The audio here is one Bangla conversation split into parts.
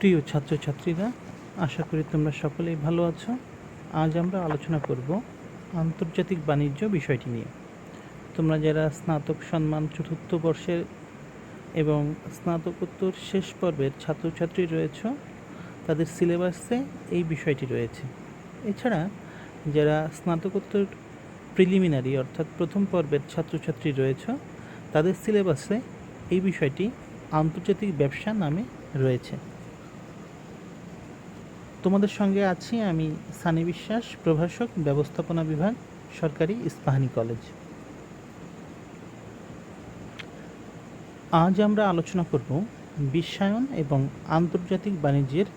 প্রিয় ছাত্রছাত্রীরা, আশা করি তোমরা সকলেই ভালো আছো। আজ আমরা আলোচনা করব আন্তর্জাতিক বাণিজ্য বিষয়টি নিয়ে। তোমরা যারা স্নাতক সম্মান চতুর্থ বর্ষের এবং স্নাতকোত্তর শেষ পর্বের ছাত্রছাত্রী রয়েছ, তাদের সিলেবাসে এই বিষয়টি রয়েছে। এছাড়া যারা স্নাতকোত্তর প্রিলিমিনারি অর্থাৎ প্রথম পর্বের ছাত্রছাত্রী রয়েছ, তাদের সিলেবাসে এই বিষয়টি আন্তর্জাতিক ব্যবসা নামে রয়েছে। তোমাদের সঙ্গে আছি আমি সানি বিশ্বাস, প্রভাষক, ব্যবস্থাপনা বিভাগ, সরকারি ইস্পাহানি কলেজ। আজ আমরা আলোচনা করব বিশ্বায়ন এবং আন্তর্জাতিক বাণিজ্যের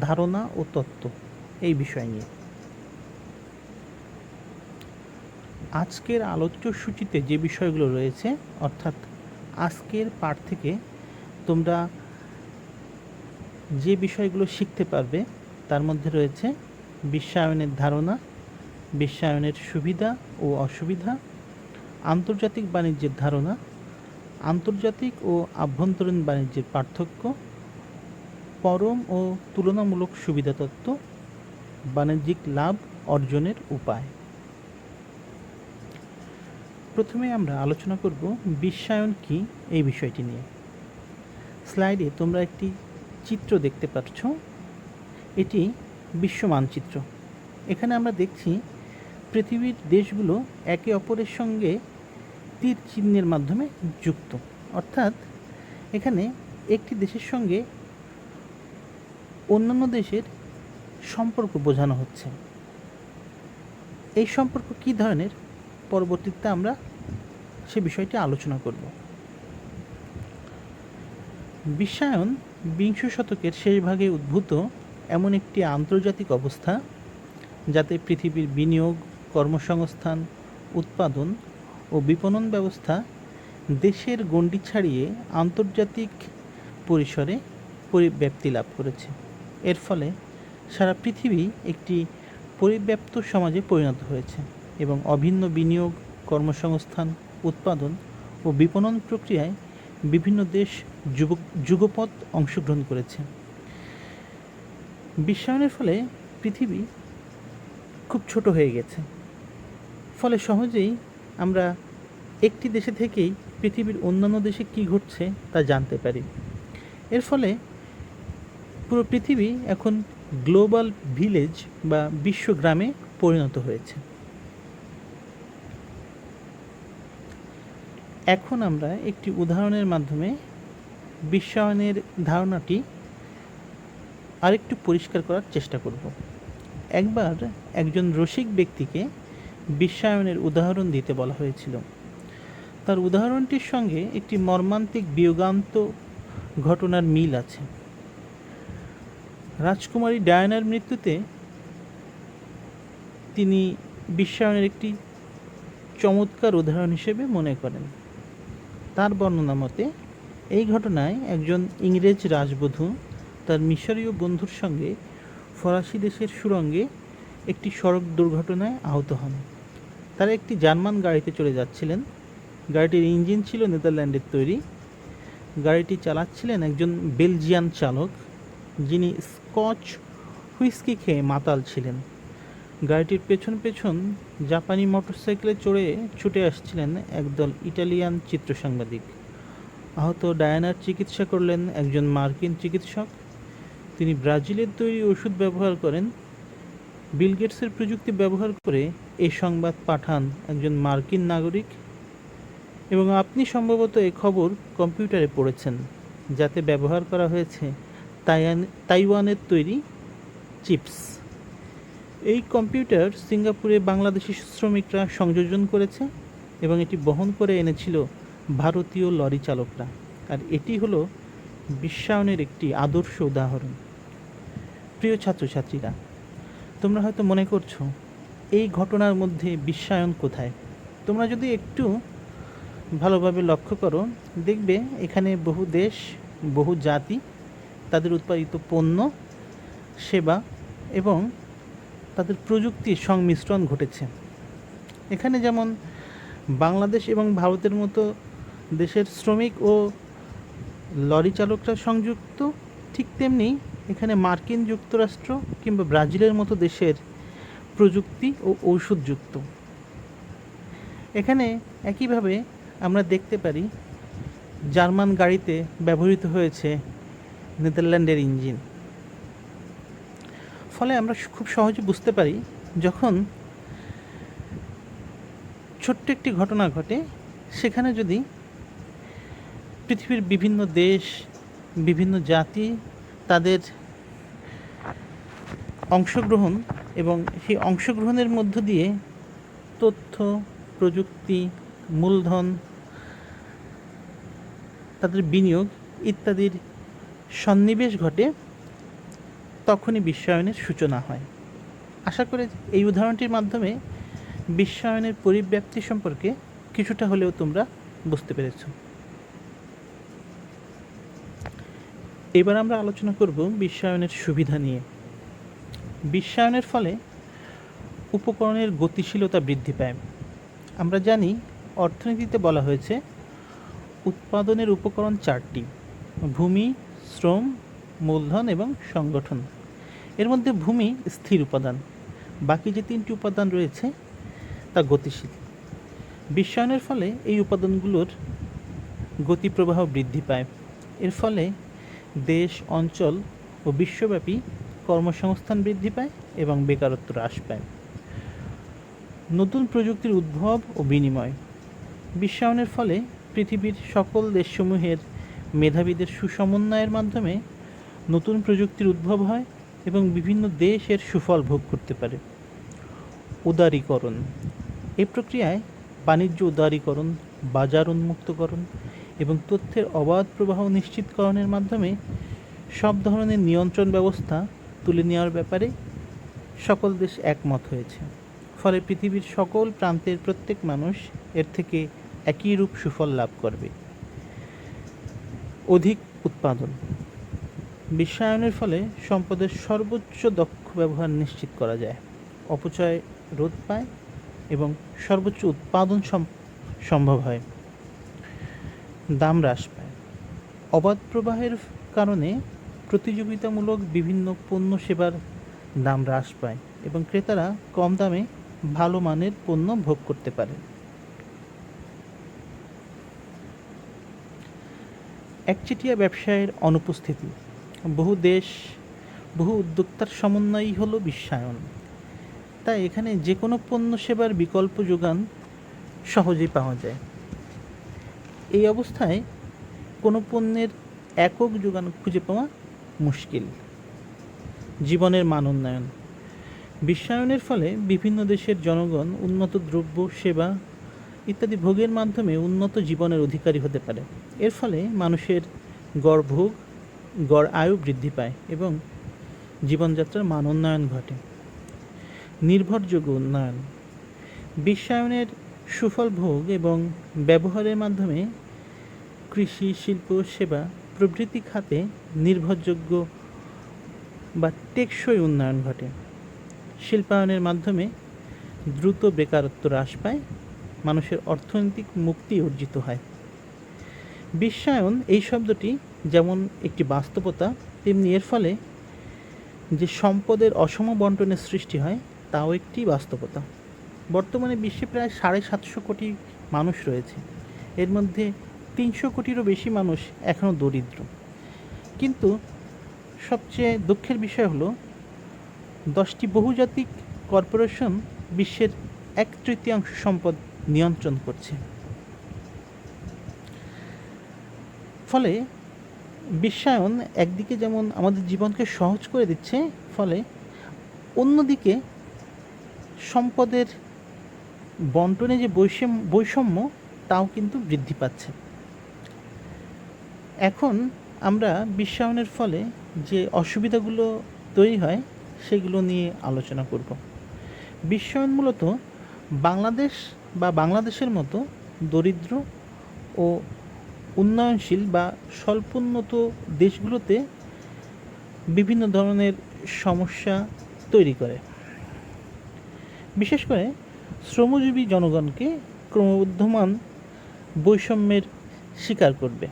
ধারণা ও তত্ত্ব এই বিষয় নিয়ে। আজকের আলোচ্য সূচিতে যে বিষয়গুলো রয়েছে, অর্থাৎ আজকের পাঠ থেকে তোমরা যে বিষয়গুলো শিখতে পারবে তার মধ্যে রয়েছে বিশ্বায়নের ধারণা, বিশ্বায়নের সুবিধা ও অসুবিধা, আন্তর্জাতিক বাণিজ্যের ধারণা, আন্তর্জাতিক ও আভ্যন্তরীণ বাণিজ্যের পার্থক্য, পরম ও তুলনামূলক সুবিধা তত্ত্ব, বাণিজ্যিক লাভ অর্জনের উপায়। প্রথমে আমরা আলোচনা করব বিশ্বায়ন কি এই বিষয়টি নিয়ে। স্লাইডে তোমরা একটি চিত্র দেখতে পাচ্ছ, এটি বিশ্ব মানচিত্র। এখানে আমরা দেখছি পৃথিবীর দেশগুলো একে অপরের সঙ্গে তীর চিহ্নের মাধ্যমে যুক্ত, অর্থাৎ এখানে একটি দেশের সঙ্গে অন্যান্য দেশের সম্পর্ক বোঝানো হচ্ছে। এই সম্পর্ক কী ধরনের, পরবর্তীতে আমরা সে বিষয়টি আলোচনা করব। বিশ্বায়ন বিংশ শতকের শেষ ভাগে উদ্ভূত এমন একটি আন্তর্জাতিক অবস্থা যাতে পৃথিবীর বিনিয়োগ, কর্মসংস্থান, উৎপাদন ও বিপণন ব্যবস্থা দেশের গণ্ডি ছাড়িয়ে আন্তর্জাতিক পরিসরে পরিব্যাপ্তি লাভ করেছে। এর ফলে সারা পৃথিবী একটি পরিব্যাপ্ত সমাজে পরিণত হয়েছে এবং অভিন্ন বিনিয়োগ, কর্মসংস্থান, উৎপাদন ও বিপণন প্রক্রিয়ায় বিভিন্ন দেশ যুগপৎ অংশগ্রহণ করেছে। বিশ্বায়নের ফলে পৃথিবী খুব ছোট হয়ে গেছে, ফলে সহজেই আমরা একটি দেশে থেকেই পৃথিবীর অন্যান্য দেশে কী ঘটছে তা জানতে পারি। এর ফলে পুরো পৃথিবী এখন গ্লোবাল ভিলেজ বা বিশ্ব গ্রামে পরিণত হয়েছে। এখন আমরা একটি উদাহরণের মাধ্যমে বিশ্বায়নের ধারণাটি আরেকটু পরিষ্কার করার চেষ্টা করব। একবার একজন রসিক ব্যক্তিকে বিশ্বায়নের উদাহরণ দিতে বলা হয়েছিল। তার উদাহরণটির সঙ্গে একটি মর্মান্তিক বিয়োগান্ত ঘটনার মিল আছে। রাজকুমারী ডায়ানার মৃত্যুতে তিনি বিশ্বায়নের একটি চমৎকার উদাহরণ হিসেবে মনে করেন। তার বর্ণনা মতে এই ঘটনায় একজন ইংরেজ রাজবধূ তার মিশরীয় বন্ধুর সঙ্গে ফরাসি দেশের সুড়ঙ্গে একটি সড়ক দুর্ঘটনায় আহত হন। তারা একটি জার্মান গাড়িতে চলে যাচ্ছিলেন। গাড়িটির ইঞ্জিন ছিল নেদারল্যান্ডের তৈরি। গাড়িটি চালাচ্ছিলেন একজন বেলজিয়ান চালক, যিনি স্কচ হুইস্কি খেয়ে মাতাল ছিলেন। গাড়িটির পেছন পেছন জাপানি মোটরসাইকেলে চড়ে ছুটে আসছিলেন একদল ইটালিয়ান চিত্র সাংবাদিক। আহত ডায়ানার চিকিৎসা করলেন একজন মার্কিন চিকিৎসক। তিনি ব্রাজিলের তৈরি ওষুধ ব্যবহার করেন। বিল গেটসের প্রযুক্তি ব্যবহার করে এই সংবাদ পাঠান একজন মার্কিন নাগরিক, এবং আপনি সম্ভবত এই খবর কম্পিউটারে পড়েছেন, যাতে ব্যবহার করা হয়েছে তাইওয়ানের তৈরি চিপস। এই কম্পিউটার সিঙ্গাপুরে বাংলাদেশি শ্রমিকরা সংযোজন করেছে এবং এটি বহন করে এনেছিল ভারতীয় লরি চালকরা। আর এটি হলো বিশ্বায়নের একটি আদর্শ উদাহরণ। প্রিয় ছাত্রছাত্রীরা, তোমরা হয়তো মনে করছো এই ঘটনার মধ্যে বিশ্বায়ন কোথায়। তোমরা যদি একটু ভালোভাবে লক্ষ্য করো, দেখবে এখানে বহু দেশ, বহু জাতি, তাদের উৎপাদিত পণ্য, সেবা এবং তাদের প্রযুক্তির সংমিশ্রণ ঘটেছে। এখানে যেমন বাংলাদেশ এবং ভারতের মতো দেশের শ্রমিক ও লরি চালকরা সংযুক্ত, ঠিক তেমনি এখানে মার্কিন যুক্তরাষ্ট্র কিংবা ব্রাজিলের মতো দেশের প্রযুক্তি ও ঔষধযুক্ত। এখানে একইভাবে আমরা দেখতে পারি জার্মান গাড়িতে ব্যবহৃত হয়েছে নেদারল্যান্ডের ইঞ্জিন। ফলে আমরা খুব সহজে বুঝতে পারি যখন ছোট্ট একটি ঘটনা ঘটে, সেখানে যদি পৃথিবীর বিভিন্ন দেশ, বিভিন্ন জাতি তাদের অংশগ্রহণ এবং সেই অংশগ্রহণের মধ্য দিয়ে তথ্য, প্রযুক্তি, মূলধন, তাদের বিনিয়োগ ইত্যাদির সন্নিবেশ ঘটে, তখনই বিশ্বায়নের সূচনা হয়। আশা করি এই উদাহরণটির মাধ্যমে বিশ্বায়নের পরিব্যাপ্তি সম্পর্কে কিছুটা হলেও তোমরা বুঝতে পেরেছ। এবার আমরা আলোচনা করব বিশ্বায়নের সুবিধা নিয়ে। বিশ্বায়নের ফলে উপকরণের গতিশীলতা বৃদ্ধি পায়। আমরা জানি অর্থনীতিতে বলা হয়েছে উৎপাদনের উপকরণ 4টি: ভূমি, শ্রম, মূলধন এবং সংগঠন। এর মধ্যে ভূমি স্থির উপাদান, বাকি যে 3টি উপাদান রয়েছে তা গতিশীল। বিশ্বায়নের ফলে এই উপাদানগুলোর গতিপ্রবাহ বৃদ্ধি পায়। এর ফলে দেশ, অঞ্চল ও বিশ্বব্যাপী কর্মসংস্থান বৃদ্ধি পায় এবং বেকারত্ব হ্রাস পায়। নতুন প্রযুক্তির উদ্ভব ও বিনিময়। বিশ্বায়নের ফলে পৃথিবীর সকল দেশসমূহের মেধাবীদের সুসমন্বয়ের মাধ্যমে নতুন প্রযুক্তির উদ্ভব হয় এবং বিভিন্ন দেশ এর সুফল ভোগ করতে পারে। উদারীকরণ। এই প্রক্রিয়ায় বাণিজ্য উদারীকরণ, বাজার উন্মুক্তকরণ এবং তথ্যের অবাধ প্রবাহ নিশ্চিতকরণের মাধ্যমে সব ধরনের নিয়ন্ত্রণ ব্যবস্থা তুলে নেওয়ার ব্যাপারে সকল দেশ একমত হয়েছে। ফলে পৃথিবীর সকল প্রান্তের প্রত্যেক মানুষ এর থেকে একই রূপ সুফল লাভ করবে। অধিক উৎপাদন। বিশ্বায়নের ফলে সম্পদের সর্বোচ্চ দক্ষ ব্যবহার নিশ্চিত করা যায়, অপচয় রোধ পায় এবং সর্বোচ্চ উৎপাদন সম্ভব হয়। দাম হ্রাস পায়। অবাধ প্রবাহের কারণে প্রতিযোগিতামূলক বিভিন্ন পণ্য সেবার দাম হ্রাস পায় এবং ক্রেতারা কম দামে ভালো মানের পণ্য ভোগ করতে পারে। একচেটিয়া ব্যবসায়ের অনুপস্থিতি। বহু দেশ, বহু উদ্যোক্তার সমন্বয়ই হলো বিশ্বায়ন। তাই এখানে যে কোনো পণ্য সেবার বিকল্প যোগান সহজেই পাওয়া যায়। এই অবস্থায় কোনো পণ্যের একক যোগান খুঁজে পাওয়া মুশকিল। জীবনের মান উন্নয়ন। বিশ্বায়নের ফলে বিভিন্ন দেশের জনগণ উন্নত দ্রব্য, সেবা ইত্যাদি ভোগের মাধ্যমে উন্নত জীবনের অধিকারী হতে পারে। এর ফলে মানুষের গড় আয়ু বৃদ্ধি পায় এবং জীবনযাত্রার মান উন্নয়ন ঘটে। নির্ভরযোগ্য উন্নয়ন। বিশ্বায়নের সুফল ভোগ এবং ব্যবহারের মাধ্যমে কৃষি, শিল্প, সেবা প্রভৃতি খাতে নির্ভরযোগ্য বা টেকসই উন্নয়ন ঘটে। শিল্পায়নের মাধ্যমে দ্রুত বেকারত্ব হ্রাস পায়, মানুষের অর্থনৈতিক মুক্তি অর্জিত হয়। বিশ্বায়ন এই শব্দটি যেমন একটি বাস্তবতা, তেমনি এর ফলে যে সম্পদের অসম বন্টনের সৃষ্টি হয় তাও একটি বাস্তবতা। বর্তমানে বিশ্বে প্রায় 750 কোটি মানুষ রয়েছে। এর মধ্যে 300 কোটিরও বেশি মানুষ এখনও দরিদ্র। কিন্তু সবচেয়ে দুঃখের বিষয় হলো 10টি বহুজাতিক কর্পোরেশন বিশ্বের 1/3 সম্পদ নিয়ন্ত্রণ করছে। ফলে বিশ্বায়ন একদিকে যেমন আমাদের জীবনকে সহজ করে দিচ্ছে, ফলে অন্যদিকে সম্পদের বন্টনে যে বৈষম্য তাও কিন্তু বৃদ্ধি পাচ্ছে। এখন আমরা বিশ্বায়নের ফলে যে অসুবিধাগুলো তৈরি হয় সেগুলো নিয়ে আলোচনা করব। বিশ্বায়ন মূলত বাংলাদেশ বা বাংলাদেশের মতো দরিদ্র ও উন্নয়নশীল বা স্বল্পোন্নত দেশগুলোতে বিভিন্ন ধরনের সমস্যা তৈরি করে। বিশেষ করে শ্রমজীবী জনগণকে ক্রমবর্ধমান বৈষম্যের শিকার করবে।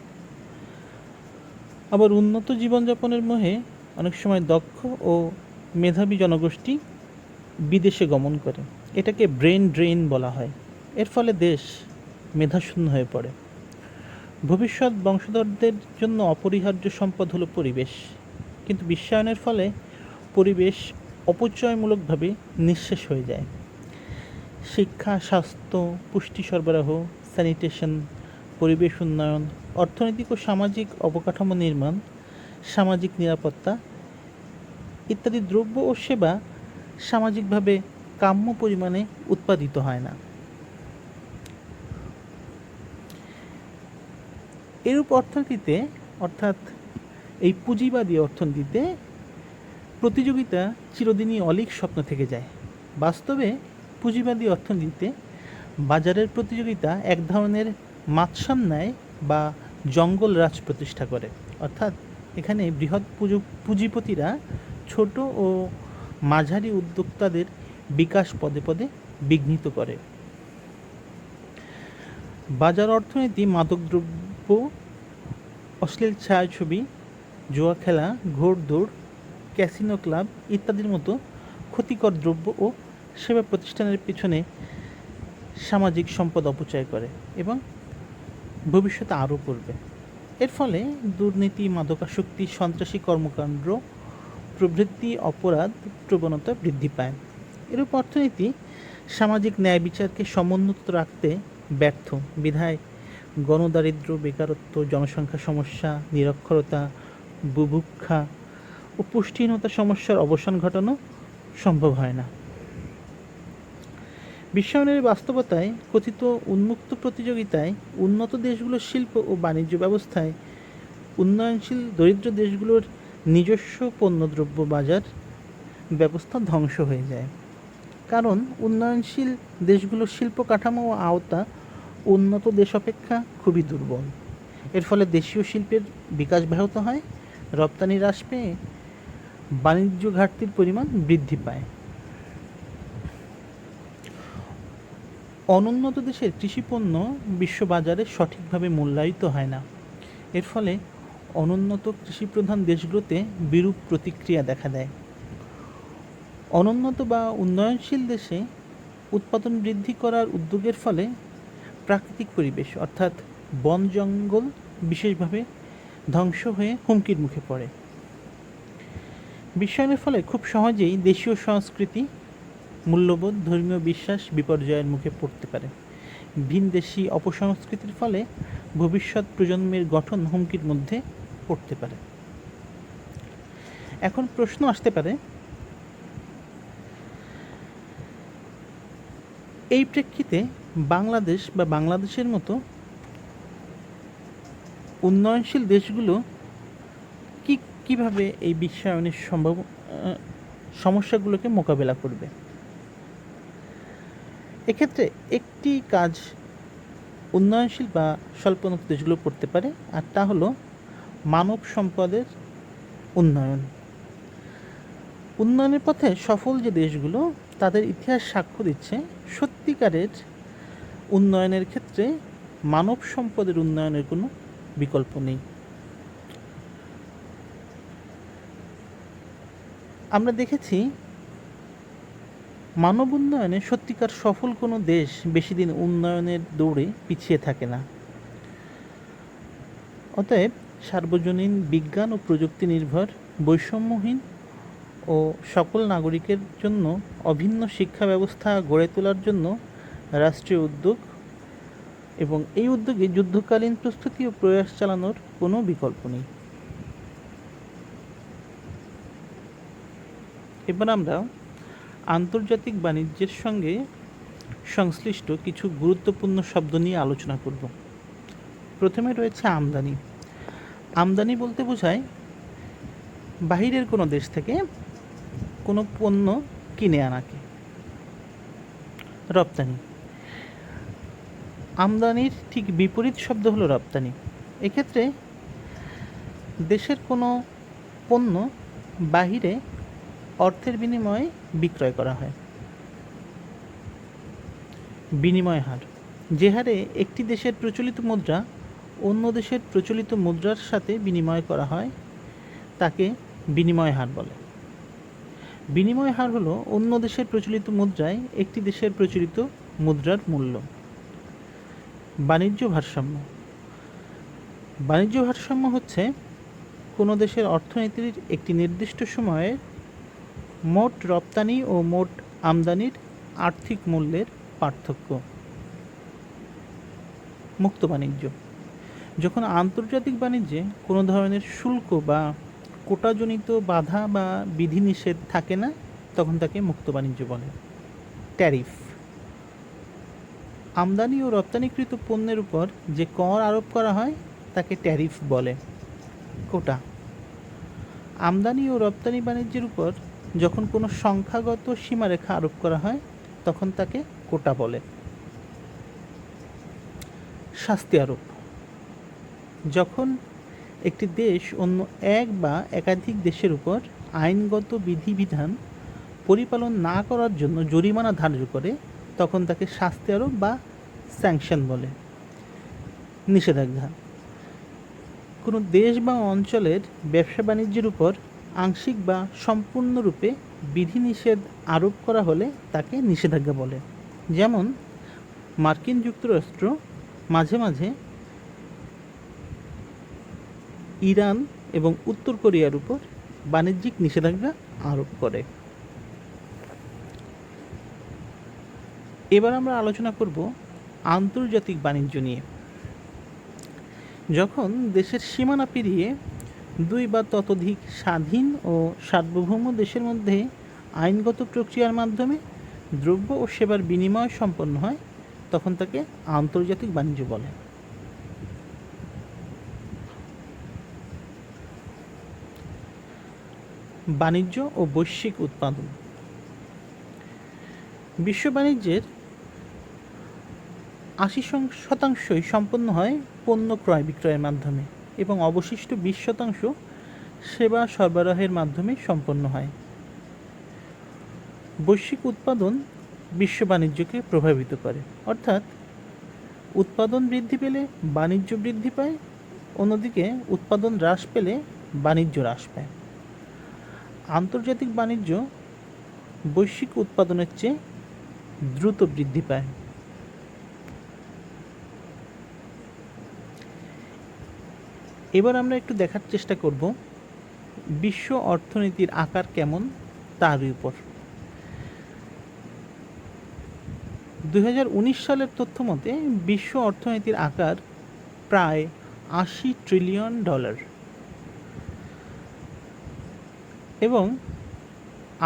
আবার উন্নত জীবনযাপনের মোহে অনেক সময় দক্ষ ও মেধাবী জনগোষ্ঠী বিদেশে গমন করে। এটাকে ব্রেন ড্রেন বলা হয়। এর ফলে দেশ মেধাশূন্য হয়ে পড়ে। ভবিষ্যৎ বংশধরদের জন্য অপরিহার্য সম্পদ হলো পরিবেশ, কিন্তু বিশ্বায়নের ফলে পরিবেশ অপচয়মূলকভাবে নিঃশেষ হয়ে যায়। শিক্ষা, স্বাস্থ্য, পুষ্টি সরবরাহ, স্যানিটেশন, পরিবেশ উন্নয়ন, অর্থনৈতিক ও সামাজিক অবকাঠামো নির্মাণ, সামাজিক নিরাপত্তা ইত্যাদি দ্রব্য ও সেবা সামাজিকভাবে কাম্য পরিমাণে উৎপাদিত হয় না। এরূপ অর্থনীতিতে, অর্থাৎ এই পুঁজিবাদী অর্থনীতিতে প্রতিযোগিতা চিরদিনই অলীক স্বপ্ন থেকে যায়। বাস্তবে পুঁজিবাদী অর্থনীতিতে বাজারের প্রতিযোগিতা এক ধরনের মাৎসান্যায় বা জঙ্গল রাজ প্রতিষ্ঠা করে, অর্থাৎ এখানে বৃহৎ পুঁজিপতিরা ছোট ও মাঝারি উদ্যোক্তাদের বিকাশ পদে পদে বিঘ্নিত করে। বাজার অর্থনীতি মাদকদ্রব্য, অশ্লীল ছায়াছবি, জুয়া খেলা, ঘোড়দৌড়, ক্যাসিনো ক্লাব ইত্যাদির মতো ক্ষতিকর দ্রব্য ও সেবা প্রতিষ্ঠানের পিছনে সামাজিক সম্পদ অপচয় করে এবং ভবিষ্যতে আরও করবে। এর ফলে দুর্নীতি, মাদকাসক্তি, সন্ত্রাসী কর্মকাণ্ড প্রভৃতি অপরাধ প্রবণতা বৃদ্ধি পায়। এরূপ অর্থনীতি সামাজিক ন্যায় বিচারকে সমুন্নত রাখতে ব্যর্থ বিধায় গণদারিদ্র্য, বেকারত্ব, জনসংখ্যা সমস্যা, নিরক্ষরতা, বুভুক্ষা ও পুষ্টিহীনতা সমস্যার অবসান ঘটানো সম্ভব হয় না। বিশ্বায়নের বাস্তবতায় কথিত উন্মুক্ত প্রতিযোগিতায় উন্নত দেশগুলোর শিল্প ও বাণিজ্য ব্যবস্থায় উন্নয়নশীল দরিদ্র দেশগুলোর নিজস্ব পণ্যদ্রব্য বাজার ব্যবস্থা ধ্বংস হয়ে যায়। কারণ উন্নয়নশীল দেশগুলোর শিল্প কাঠামো ও আওতা উন্নত দেশ অপেক্ষা খুবই দুর্বল। এর ফলে দেশীয় শিল্পের বিকাশ ব্যাহত হয়, রপ্তানি হ্রাস পেয়ে বাণিজ্য ঘাটতির পরিমাণ বৃদ্ধি পায়। অনুন্নত দেশের কৃষিপণ্য বিশ্ববাজারে সঠিকভাবে মূল্যায়িত হয় না। এর ফলে অনুন্নত কৃষিপ্রধান দেশগুলোতে বিরূপ প্রতিক্রিয়া দেখা দেয়। অনুন্নত বা উন্নয়নশীল দেশে উৎপাদন বৃদ্ধি করার উদ্যোগের ফলে প্রাকৃতিক পরিবেশ, অর্থাৎ বন জঙ্গল বিশেষভাবে ধ্বংস হয়ে হুমকির মুখে পড়ে। বিশ্বায়নের ফলে খুব সহজেই দেশীয় সংস্কৃতি, মূল্যবোধ, ধর্মীয় বিশ্বাস বিপর্যয়ের মুখে পড়তে পারে। ভিনদেশি অপসংস্কৃতির ফলে ভবিষ্যৎ প্রজন্মের গঠন হুমকির মধ্যে পড়তে পারে। এখন প্রশ্ন আসতে পারে, এই প্রেক্ষিতে বাংলাদেশ বা বাংলাদেশের মতো উন্নয়নশীল দেশগুলো কিভাবে এই বিশ্বায়নের সমস্যাগুলোকে মোকাবেলা করবে? এক্ষেত্রে একটি কাজ উন্নয়নশীল বা স্বল্পোন্নত দেশগুলো করতে পারে, আর তা হলো মানব সম্পদের উন্নয়ন। উন্নয়নের পথে সফল যে দেশগুলো, তাদের ইতিহাস সাক্ষ্য দিচ্ছে সত্যিকারের উন্নয়নের ক্ষেত্রে মানব সম্পদের উন্নয়নের কোনো বিকল্প নেই। আমরা দেখেছি মানব উন্নয়নে সত্যিকার সফল কোনো দেশ বেশি দিন উন্নয়নের দৌড়ে পিছিয়ে থাকে না। অতএব সার্বজনীন বিজ্ঞান ও প্রযুক্তি নির্ভর, বৈষম্যহীন ও সকল নাগরিকের জন্য অভিন্ন শিক্ষা ব্যবস্থা গড়ে তোলার জন্য রাষ্ট্রীয় উদ্যোগ এবং এই উদ্যোগে যুদ্ধকালীন প্রস্তুতি ও প্রয়াস চালানোর কোনো বিকল্প নেই। এবার আমরা আন্তর্জাতিক বাণিজ্যের সঙ্গে সংশ্লিষ্ট কিছু গুরুত্বপূর্ণ শব্দ নিয়ে আলোচনা করব। প্রথমে রয়েছে আমদানি। আমদানি বলতে বোঝায় বাহিরের কোনো দেশ থেকে কোনো পণ্য কিনে আনাকে। রপ্তানি। আমদানির ঠিক বিপরীত শব্দ হলো রপ্তানি। এক্ষেত্রে দেশের কোনো পণ্য বাহিরে অর্থের বিনিময়ে বিক্রয় করা হয়। বিনিময় হার, যে হারে একটি দেশের প্রচলিত মুদ্রা অন্য দেশের প্রচলিত মুদ্রার সাথে বিনিময় করা হয় তাকে বিনিময় হার বলে। বিনিময় হার হলো অন্য দেশের প্রচলিত মুদ্রায় একটি দেশের প্রচলিত মুদ্রার মূল্য। বাণিজ্য ভারসাম্য। বাণিজ্য ভারসাম্য হচ্ছে কোনো দেশের অর্থনীতির একটি নির্দিষ্ট সময়ের মোট রপ্তানি ও মোট আমদানির আর্থিক মূল্যের পার্থক্য। মুক্ত বাণিজ্য। যখন আন্তর্জাতিক বাণিজ্যে কোনো ধরনের শুল্ক বা কোটাজনিত বাধা বা বিধিনিষেধ থাকে না, তখন তাকে মুক্ত বাণিজ্য বলে। ট্যারিফ। আমদানি ও রপ্তানিকৃত পণ্যের উপর যে কর আরোপ করা হয় তাকে ট্যারিফ বলে। কোটা। আমদানি ও রপ্তানি বাণিজ্যের উপর যখন কোনো সংখ্যাগত সীমারেখা আরোপ করা হয় তখন তাকে কোটা বলে। শাস্তি আরোপ। যখন একটি দেশ অন্য এক বা একাধিক দেশের উপর আইনগত বিধিবিধান পরিপালন না করার জন্য জরিমানা ধার্য করে তখন তাকে শাস্তি আরোপ বা স্যাংশন বলে। নিষেধাজ্ঞা। কোনো দেশ বা অঞ্চলের ব্যবসা বাণিজ্যের উপর আংশিক বা সম্পূর্ণরূপে বিধিনিষেধ আরোপ করা হলে তাকে নিষেধাজ্ঞা বলে। যেমন মার্কিন যুক্তরাষ্ট্র মাঝে মাঝে ইরান এবং উত্তর কোরিয়ার উপর বাণিজ্যিক নিষেধাজ্ঞা আরোপ করে। এবার আমরা আলোচনা করব আন্তর্জাতিক বাণিজ্য নিয়ে। যখন দেশের সীমানা পেরিয়ে দুই বা ততোধিক স্বাধীন ও সার্বভৌম দেশের মধ্যে আইনগত প্রক্রিয়ার মাধ্যমে দ্রব্য ও সেবার বিনিময় সম্পন্ন হয় তখন তাকে আন্তর্জাতিক বাণিজ্য বলে। বাণিজ্য ও বৈশ্বিক উৎপাদন। বিশ্ব বাণিজ্যের ৮০% সম্পন্ন হয় পণ্য ক্রয় বিক্রয়ের মাধ্যমে এবং অবশিষ্ট ২০% সেবা সরবরাহের মাধ্যমে সম্পন্ন হয়। বৈশ্বিক উৎপাদন বিশ্ব বাণিজ্যকে প্রভাবিত করে, অর্থাৎ উৎপাদন বৃদ্ধি পেলে বাণিজ্য বৃদ্ধি পায়, অন্যদিকে উৎপাদন হ্রাস পেলে বাণিজ্য হ্রাস পায়। আন্তর্জাতিক বাণিজ্য বৈশ্বিক উৎপাদনের চেয়ে দ্রুত বৃদ্ধি পায়। এবার আমরা একটু দেখার চেষ্টা করব বিশ্ব অর্থনীতির আকার কেমন তার উপর। ২০১৯ সালের তথ্য মতে বিশ্ব অর্থনীতির আকার প্রায় $৮০ ট্রিলিয়ন এবং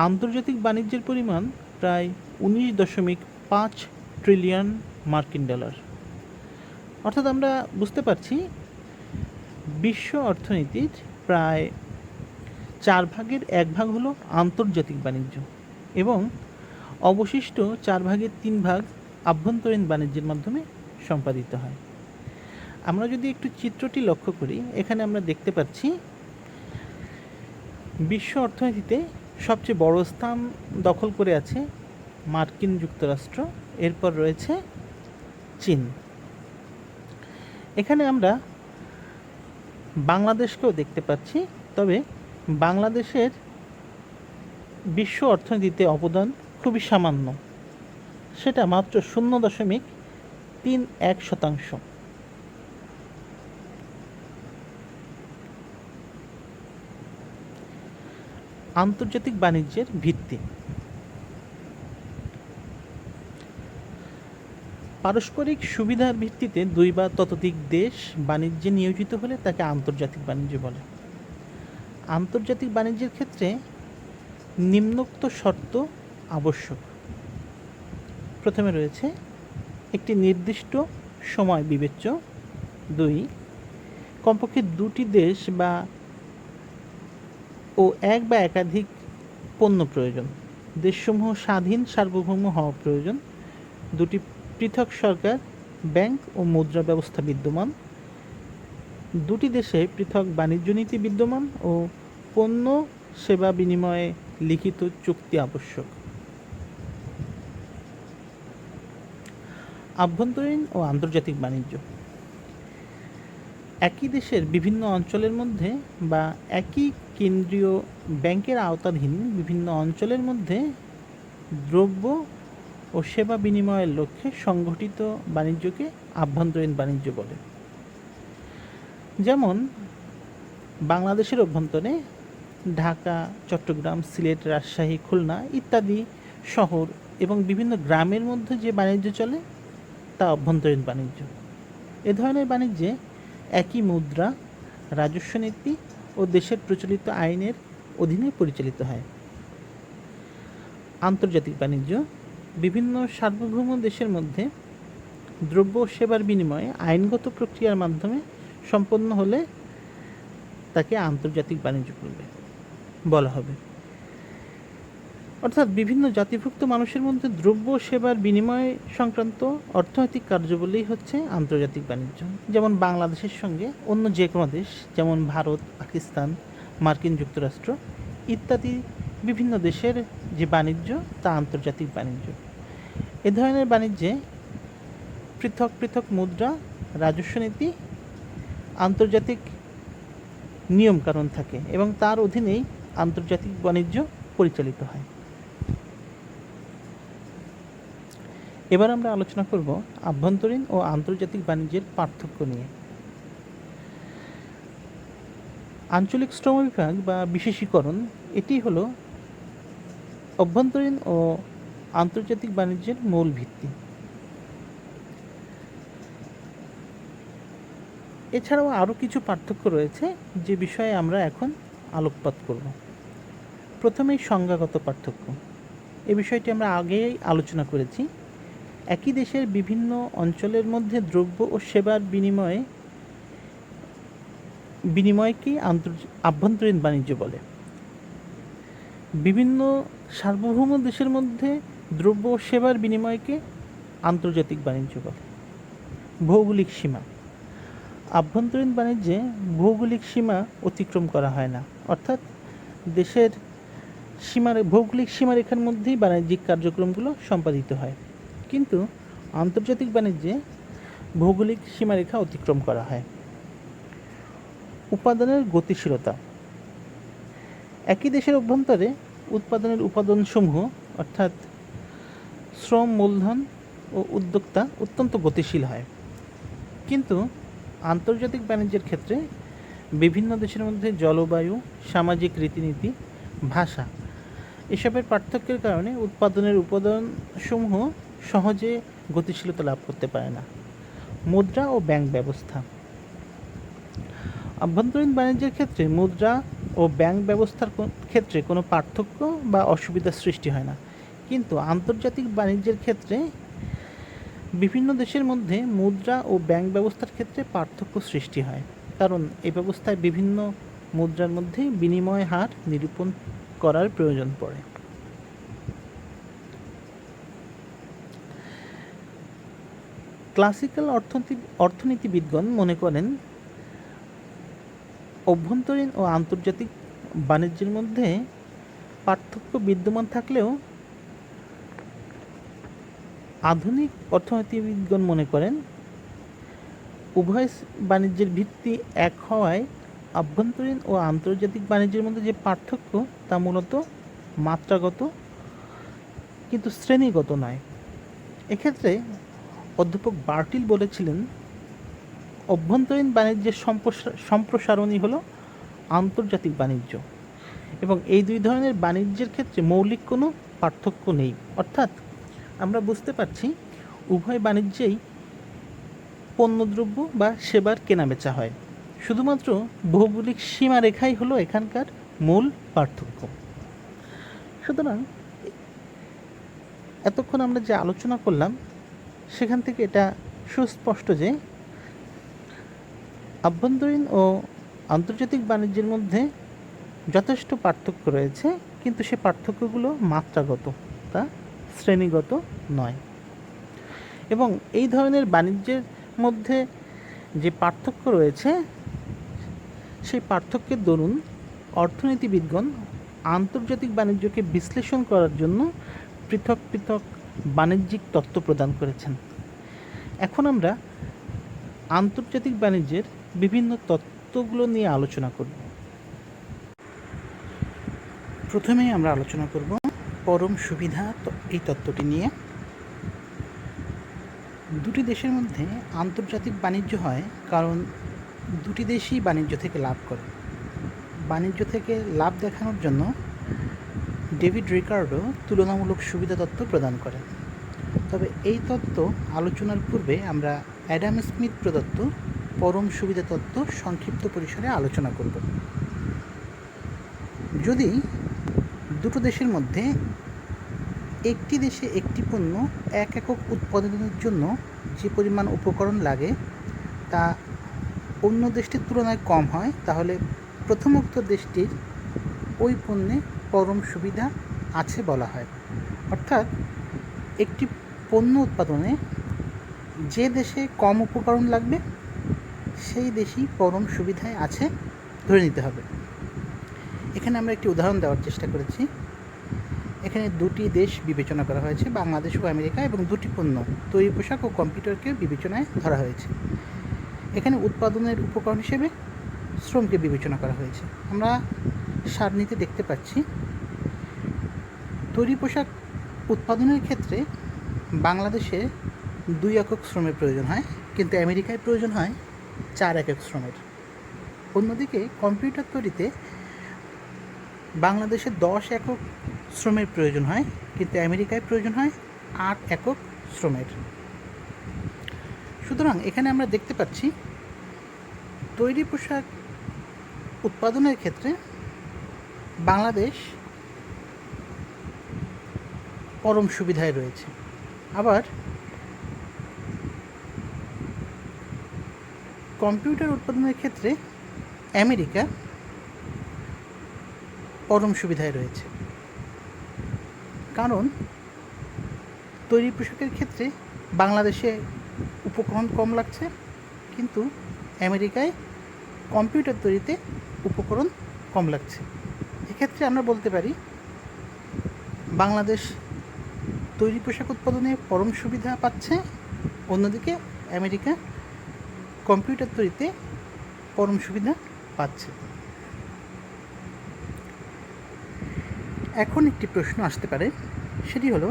আন্তর্জাতিক বাণিজ্যের পরিমাণ প্রায় $১৯.৫ ট্রিলিয়ন মার্কিন ডলার। অর্থাৎ আমরা বুঝতে পারছি বিশ্ব অর্থনীতির প্রায় 1/4 হলো আন্তর্জাতিক বাণিজ্য এবং অবশিষ্ট 4/3 আভ্যন্তরীণ বাণিজ্যের মাধ্যমে সম্পাদিত হয়। আমরা যদি একটু চিত্রটি লক্ষ্য করি, এখানে আমরা দেখতে পাচ্ছি বিশ্ব অর্থনীতিতে সবচেয়ে বড় স্থান দখল করে আছে মার্কিন যুক্তরাষ্ট্র, এরপর রয়েছে চীন। এখানে আমরা বাংলাদেশকেও দেখতে পাচ্ছি, তবে বাংলাদেশের বিশ্ব অর্থনীতিতে অবদান খুবই সামান্য, সেটা মাত্র 0.31%। আন্তর্জাতিক বাণিজ্যের ভিত্তি। পারস্পরিক সুবিধার ভিত্তিতে দুই বা ততোধিক দেশ বাণিজ্যে নিয়োজিত হলে তাকে আন্তর্জাতিক বাণিজ্য বলে। আন্তর্জাতিক বাণিজ্যের ক্ষেত্রে নিম্নোক্ত শর্ত আবশ্যক। প্রথমে রয়েছে একটি নির্দিষ্ট সময় বিবেচ্য। 2, কমপক্ষে 2টি দেশ ও এক বা একাধিক পণ্য প্রয়োজন। দেশসমূহ স্বাধীন সার্বভৌম হওয়া প্রয়োজন। 2টি পৃথক সরকার, ব্যাংক ও মুদ্রা ব্যবস্থা বিদ্যমান। 2টি দেশে পৃথক বাণিজ্য নীতি বিদ্যমান ও পণ্য সেবা বিনিময়ে লিখিত চুক্তি আবশ্যক। আভ্যন্তরীণ ও আন্তর্জাতিক বাণিজ্য। একই দেশের বিভিন্ন অঞ্চলের মধ্যে বা একই কেন্দ্রীয় ব্যাংকের আওতাধীন বিভিন্ন অঞ্চলের মধ্যে দ্রব্য ও সেবা বিনিময়ের লক্ষ্যে সংগঠিত বাণিজ্যকে আভ্যন্তরীণ বাণিজ্য বলে। যেমন বাংলাদেশের অভ্যন্তরে ঢাকা, চট্টগ্রাম, সিলেট, রাজশাহী, খুলনা ইত্যাদি শহর এবং বিভিন্ন গ্রামের মধ্যে যে বাণিজ্য চলে তা অভ্যন্তরীণ বাণিজ্য। এ ধরনের বাণিজ্যে একই মুদ্রা, রাজস্ব নীতি ও দেশের প্রচলিত আইনের অধীনে পরিচালিত হয়। আন্তর্জাতিক বাণিজ্য বিভিন্ন সার্বভৌম দেশের মধ্যে দ্রব্য ও সেবার বিনিময়ে আইনগত প্রক্রিয়ার মাধ্যমে সম্পন্ন হলে তাকে আন্তর্জাতিক বাণিজ্য বলা হবে। অর্থাৎ বিভিন্ন জাতিভুক্ত মানুষের মধ্যে দ্রব্য সেবার বিনিময় সংক্রান্ত অর্থনৈতিক কার্যাবলী হচ্ছে আন্তর্জাতিক বাণিজ্য। যেমন বাংলাদেশের সঙ্গে অন্য যে কোনো দেশ, যেমন ভারত, পাকিস্তান, মার্কিন যুক্তরাষ্ট্র ইত্যাদি বিভিন্ন দেশের যে বাণিজ্য তা আন্তর্জাতিক বাণিজ্য। এ ধরনের বাণিজ্যে পৃথক পৃথক মুদ্রা, রাজস্ব নীতি, আন্তর্জাতিক নিয়মকানুন থাকে এবং তার অধীনেই আন্তর্জাতিক বাণিজ্য পরিচালিত হয়। এবার আমরা আলোচনা করব আভ্যন্তরীণ ও আন্তর্জাতিক বাণিজ্যের পার্থক্য নিয়ে। আঞ্চলিক শ্রম বিভাগ বা বিশেষীকরণ এটি হলো অভ্যন্তরীণ ও আন্তর্জাতিক বাণিজ্যের মূল ভিত্তি। এছাড়াও আরও কিছু পার্থক্য রয়েছে যে বিষয়ে আমরা এখন আলোকপাত করব। প্রথমেই সংজ্ঞাগত পার্থক্য। এ বিষয়টি আমরা আগেই আলোচনা করেছি। একই দেশের বিভিন্ন অঞ্চলের মধ্যে দ্রব্য ও সেবার বিনিময়কেই আভ্যন্তরীণ বাণিজ্য বলে। বিভিন্ন সার্বভৌম দেশের মধ্যে দ্রব্য ও সেবার বিনিময়কে আন্তর্জাতিক বাণিজ্য বলে। ভৌগোলিক সীমা। আভ্যন্তরীণ বাণিজ্যে ভৌগোলিক সীমা অতিক্রম করা হয় না, অর্থাৎ দেশের ভৌগোলিক সীমারেখার মধ্যেই বাণিজ্যিক কার্যক্রমগুলো সম্পাদিত হয়। কিন্তু আন্তর্জাতিক বাণিজ্যে ভৌগোলিক সীমারেখা অতিক্রম করা হয়। উৎপাদনের গতিশীলতা। একই দেশের অভ্যন্তরে উৎপাদনের উপাদানসমূহ অর্থাৎ শ্রম, মূলধন ও উদ্যোক্তা অত্যন্ত গতিশীল হয়। কিন্তু আন্তর্জাতিক বাণিজ্যের ক্ষেত্রে বিভিন্ন দেশের মধ্যে জলবায়ু, সামাজিক রীতিনীতি, ভাষা এসবের পার্থক্যের কারণে উৎপাদনের উপাদানসমূহ সহজে গতিশীলতা লাভ করতে পারে না। মুদ্রা ও ব্যাংক ব্যবস্থা। আভ্যন্তরীণ বাণিজ্যের ক্ষেত্রে মুদ্রা ও ব্যাংক ব্যবস্থার ক্ষেত্রে কোনো পার্থক্য বা অসুবিধার সৃষ্টি হয় না, কিন্তু আন্তর্জাতিক বাণিজ্যের ক্ষেত্রে বিভিন্ন দেশের মধ্যে মুদ্রা ও ব্যাংক ব্যবস্থার ক্ষেত্রে পার্থক্য সৃষ্টি হয়, কারণ এই ব্যবস্থায় বিভিন্ন মুদ্রার মধ্যে বিনিময় হার নিরূপণ করার প্রয়োজন পড়ে। ক্লাসিক্যাল অর্থনীতিবিদগণ মনে করেন অভ্যন্তরীণ ও আন্তর্জাতিক বাণিজ্যের মধ্যে পার্থক্য বিদ্যমান থাকলেও আধুনিক অর্থনীতিবিদগণ মনে করেন উভয় বাণিজ্যের ভিত্তি এক হওয়ায় আভ্যন্তরীণ ও আন্তর্জাতিক বাণিজ্যের মধ্যে যে পার্থক্য তা মূলত মাত্রাগত কিন্তু শ্রেণীগত নয়। এক্ষেত্রে অধ্যাপক বার্টিল বলেছিলেন অভ্যন্তরীণ বাণিজ্যের সম্প্রসারণই হলো আন্তর্জাতিক বাণিজ্য এবং এই দুই ধরনের বাণিজ্যের ক্ষেত্রে মৌলিক কোনো পার্থক্য নেই। অর্থাৎ আমরা বুঝতে পারছি উভয় বাণিজ্যেই পণ্যদ্রব্য বা সেবার কেনাবেচা হয়, শুধুমাত্র ভৌগোলিক সীমারেখাই হলো এখানকার মূল পার্থক্য। সুতরাং এতক্ষণ আমরা যে আলোচনা করলাম সেখান থেকে এটা সুস্পষ্ট যে আভ্যন্তরীণ ও আন্তর্জাতিক বাণিজ্যের মধ্যে যথেষ্ট পার্থক্য রয়েছে, কিন্তু সে পার্থক্যগুলো মাত্রাগত, তা শ্রেণীগত নয়। এবং এই ধরনের বাণিজ্যের মধ্যে যে পার্থক্য রয়েছে সেই পার্থক্যের দরুন অর্থনীতিবিদগণ আন্তর্জাতিক বাণিজ্যকে বিশ্লেষণ করার জন্য পৃথক পৃথক বাণিজ্যিক তত্ত্ব প্রদান করেছেন। এখন আমরা আন্তর্জাতিক বাণিজ্যের বিভিন্ন তত্ত্বগুলো নিয়ে আলোচনা করব। প্রথমেই আমরা আলোচনা করব পরম সুবিধা এই তত্ত্বটি নিয়ে। দুটি দেশের মধ্যে আন্তর্জাতিক বাণিজ্য হয় কারণ দুটি দেশই বাণিজ্য থেকে লাভ করে। বাণিজ্য থেকে লাভ দেখানোর জন্য ডেভিড রিকার্ডো তুলনামূলক সুবিধা তত্ত্ব প্রদান করেন। তবে এই তত্ত্ব আলোচনার পূর্বে আমরা অ্যাডাম স্মিথ প্রদত্ত পরম সুবিধা তত্ত্ব সংক্ষিপ্ত পরিসরে আলোচনা করব। যদি দুটো দেশের মধ্যে একটি দেশে একটি পণ্য এক একক উৎপাদনের জন্য যে পরিমাণ উপকরণ লাগে তা অন্য দেশটির তুলনায় কম হয়, তাহলে প্রথমোক্ত দেশটির ওই পণ্যে পরম সুবিধা আছে বলা হয়। অর্থাৎ একটি পণ্য উৎপাদনে যে দেশে কম উপকরণ লাগবে সেই দেশই পরম সুবিধায় আছে ধরে নিতে হবে। এখানে আমরা একটি উদাহরণ দেওয়ার চেষ্টা করেছি। এখানে দুটি দেশ বিবেচনা করা হয়েছে, বাংলাদেশ ও আমেরিকা, এবং দুটি পণ্য তৈরি পোশাক ও কম্পিউটারকে বিবেচনায় ধরা হয়েছে। এখানে উৎপাদনের উপকরণ হিসেবে শ্রমকে বিবেচনা করা হয়েছে। আমরা সারণীতে দেখতে পাচ্ছি তৈরি পোশাক উৎপাদনের ক্ষেত্রে বাংলাদেশে 2 একক শ্রমের প্রয়োজন হয়, কিন্তু আমেরিকায় প্রয়োজন হয় 4 একক শ্রমের। অন্যদিকে কম্পিউটার তৈরিতে বাংলাদেশে 10 একক শ্রমের প্রয়োজন হয়, কিন্তু আমেরিকায় প্রয়োজন হয় 8 একক শ্রমের। সুতরাং এখানে আমরা দেখতে পাচ্ছি তৈরি পোশাক উৎপাদনের ক্ষেত্রে বাংলাদেশ পরম সুবিধায় রয়েছে। আবার কম্পিউটার উৎপাদনের ক্ষেত্রে আমেরিকা পরম সুবিধায় রয়েছে, কারণ তৈরি পোশাকের ক্ষেত্রে বাংলাদেশে উপকরণ কম লাগছে, কিন্তু আমেরিকায় কম্পিউটার তৈরিতে উপকরণ কম লাগছে। এক্ষেত্রে আমরা বলতে পারি বাংলাদেশ তৈরি পোশাক উৎপাদনে পরম সুবিধা পাচ্ছে, অন্যদিকে আমেরিকা কম্পিউটার তৈরিতে পরম সুবিধা পাচ্ছে। এখন একটি প্রশ্ন আসতে পারে, সেটি হলো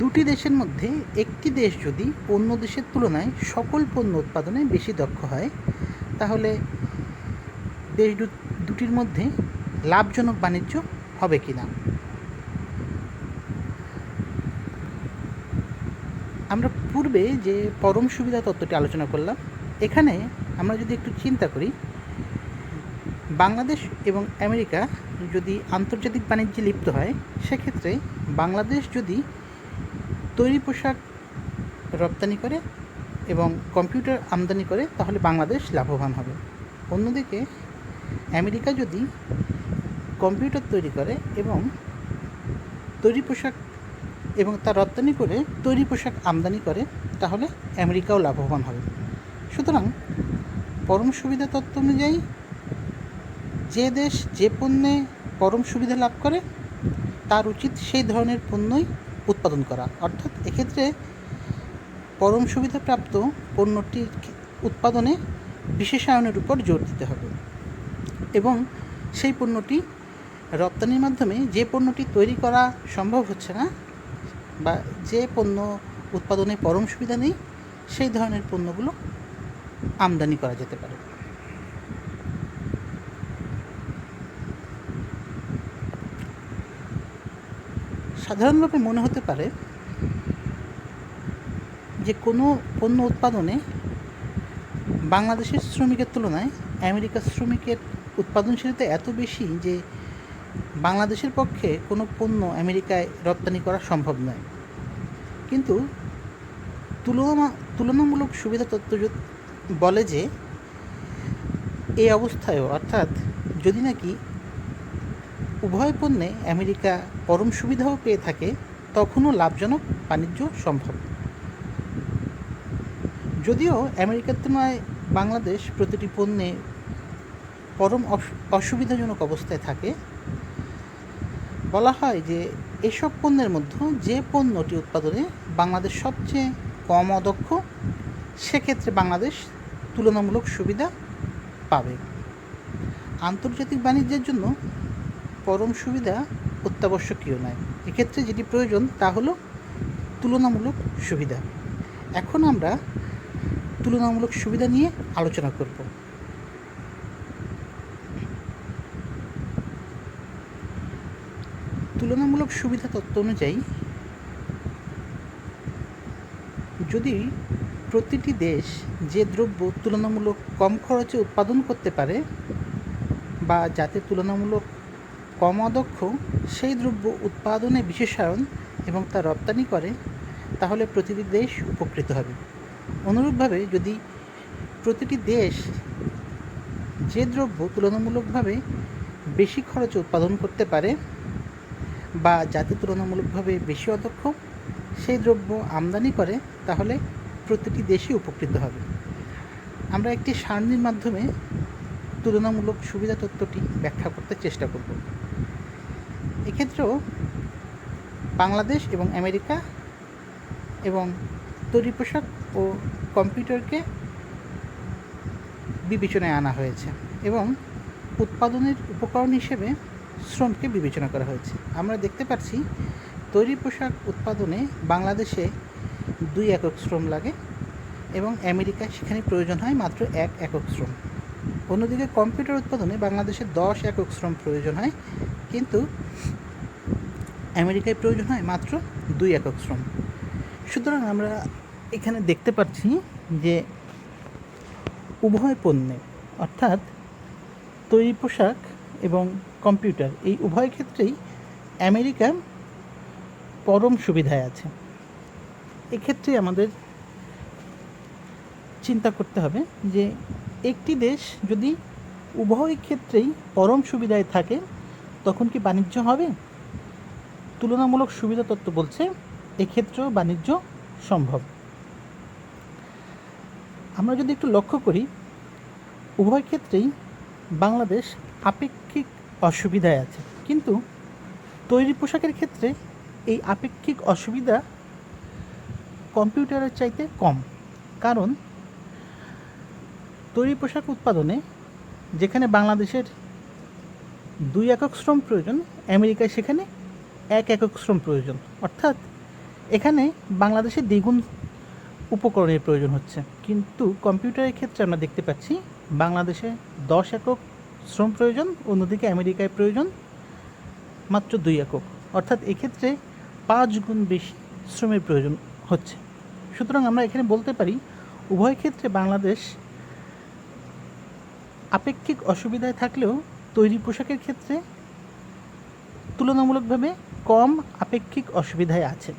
দুটি দেশের মধ্যে একটি দেশ যদি অন্য দেশের তুলনায় সকল পণ্য উৎপাদনে বেশি দক্ষ হয়, তাহলে দেশ দুটির মধ্যে লাভজনক বাণিজ্য হবে কি না। আমরা পূর্বে যে পরম সুবিধা তত্ত্বটি আলোচনা করলাম, এখানে আমরা যদি একটু চিন্তা করি, বাংলাদেশ এবং আমেরিকা যদি আন্তর্জাতিক বাণিজ্যে লিপ্ত হয়, সেক্ষেত্রে বাংলাদেশ যদি তৈরি পোশাক রপ্তানি করে এবং কম্পিউটার আমদানি করে, তাহলে বাংলাদেশ লাভবান হবে। অন্যদিকে আমেরিকা যদি কম্পিউটার তৈরি করে এবং তৈরি পোশাক এবং তা রপ্তানি করে তৈরি পোশাক আমদানি করে, তাহলে আমেরিকাও লাভবান হবে। সুতরাং পরম সুবিধা তত্ত্ব অনুযায়ী যে দেশ যে পণ্যে পরম সুবিধা লাভ করে তার উচিত সেই ধরনের পণ্যই উৎপাদন করা। অর্থাৎ এক্ষেত্রে পরম সুবিধাপ্রাপ্ত পণ্যটির উৎপাদনে বিশেষায়নের উপর জোর দিতে হবে, এবং সেই পণ্যটি রপ্তানির মাধ্যমে যে পণ্যটি তৈরি করা সম্ভব হচ্ছে না বা যে পণ্য উৎপাদনে পরম সুবিধা নেই, সেই ধরনের পণ্যগুলো আমদানি করা যেতে পারে। সাধারণভাবে মনে হতে পারে যে কোনো পণ্য উৎপাদনে বাংলাদেশের শ্রমিকের তুলনায় আমেরিকার শ্রমিকের উৎপাদনশীলতা এত বেশি যে বাংলাদেশের পক্ষে কোনো পণ্য আমেরিকায় রপ্তানি করা সম্ভব নয়। কিন্তু তুলনামূলক সুবিধা তত্ত্ব বলে যে এই অবস্থায়ও, অর্থাৎ যদি নাকি উভয় পণ্যে আমেরিকা পরম সুবিধাও পেয়ে থাকে, তখনও লাভজনক বাণিজ্য সম্ভব। যদিও আমেরিকার তুলনায় বাংলাদেশ প্রতিটি পণ্যে পরম অসুবিধাজনক অবস্থায় থাকে, বলা হয় যে এসব পণ্যের মধ্যে যে পণ্যটি উৎপাদনে বাংলাদেশ সবচেয়ে কম অদক্ষ, সেক্ষেত্রে বাংলাদেশ তুলনামূলক সুবিধা পাবে। আন্তর্জাতিক বাণিজ্যের জন্য পরম সুবিধা অত্যাবশ্যকীয় নয়, এক্ষেত্রে যেটি প্রয়োজন তা হলো তুলনামূলক সুবিধা। এখন আমরা তুলনামূলক সুবিধা নিয়ে আলোচনা করব। তুলনামূলক সুবিধা তত্ত্ব অনুযায়ী যদি প্রতিটি দেশ যে দ্রব্য তুলনামূলক কম খরচে উৎপাদন করতে পারে বা যাতে তুলনামূলক কম অদক্ষ সেই দ্রব্য উৎপাদনে বিশেষায়ন এবং তা রপ্তানি করে, তাহলে প্রতিটি দেশ উপকৃত হবে। অনুরূপভাবে যদি প্রতিটি দেশ যে দ্রব্য তুলনামূলকভাবে বেশি খরচে উৎপাদন করতে পারে বা যাতে তুলনামূলকভাবে বেশি অদক্ষ সেই দ্রব্য আমদানি করে, তাহলে প্রতিটি দেশই উপকৃত হবে। আমরা একটি সারণীর মাধ্যমে তুলনামূলক সুবিধা তত্ত্বটি ব্যাখ্যা করতে চেষ্টা করব। এক্ষেত্রেও বাংলাদেশ এবং আমেরিকা এবং তৈরি পোশাক ও কম্পিউটারকে বিবেচনায় আনা হয়েছে এবং উৎপাদনের উপকরণ হিসেবে শ্রমকে বিবেচনা করা হয়েছে। আমরা দেখতে পাচ্ছি তৈরি পোশাক উৎপাদনে বাংলাদেশে 2 একক শ্রম লাগে এবং আমেরিকায় সেখানে প্রয়োজন হয় মাত্র 1 একক শ্রম। অন্যদিকে কম্পিউটার উৎপাদনে বাংলাদেশে 10 একক শ্রম প্রয়োজন হয়, কিন্তু আমেরিকায় প্রয়োজন হয় মাত্র 2 একক শ্রম। সুতরাং আমরা এখানে দেখতে পাচ্ছি যে উভয় পণ্যে অর্থাৎ তৈরি পোশাক এবং কম্পিউটার এই উভয় ক্ষেত্রেই আমেরিকা পরম সুবিধায় আছে। এক্ষেত্রে আমাদের চিন্তা করতে হবে যে একটি দেশ যদি উভয় ক্ষেত্রেই পরম সুবিধায় থাকে তখন কি বাণিজ্য হবে? তুলনামূলক সুবিধা তত্ত্ব বলছে এক্ষেত্রেও বাণিজ্য সম্ভব। আমরা যদি একটু লক্ষ্য করি, উভয় ক্ষেত্রেই বাংলাদেশ আপেক্ষিক অসুবিধায় আছে, কিন্তু তৈরি পোশাকের ক্ষেত্রে এই আপেক্ষিক অসুবিধা কম্পিউটারের চাইতে কম। কারণ তৈরি পোশাক উৎপাদনে যেখানে বাংলাদেশের 2 একক শ্রম প্রয়োজন, আমেরিকায় সেখানে 1 একক শ্রম প্রয়োজন, অর্থাৎ এখানে বাংলাদেশে দ্বিগুণ উপকরণের প্রয়োজন হচ্ছে। কিন্তু কম্পিউটারের ক্ষেত্রে আমরা দেখতে পাচ্ছি বাংলাদেশে 10 একক শ্রম প্রয়োজন, অন্যদিকে আমেরিকায় প্রয়োজন মাত্র 2 একক, অর্থাৎ এক্ষেত্রে 5 গুণ বেশি শ্রমের প্রয়োজন হচ্ছে। সুতরাং আমরা এখানে বলতে পারি উভয় ক্ষেত্রে বাংলাদেশ আপেক্ষিক অসুবিধায় থাকলেও তৈরি পোশাকের ক্ষেত্রে তুলনামূলকভাবে কম আপেক্ষিক অসুবিধায় আছে।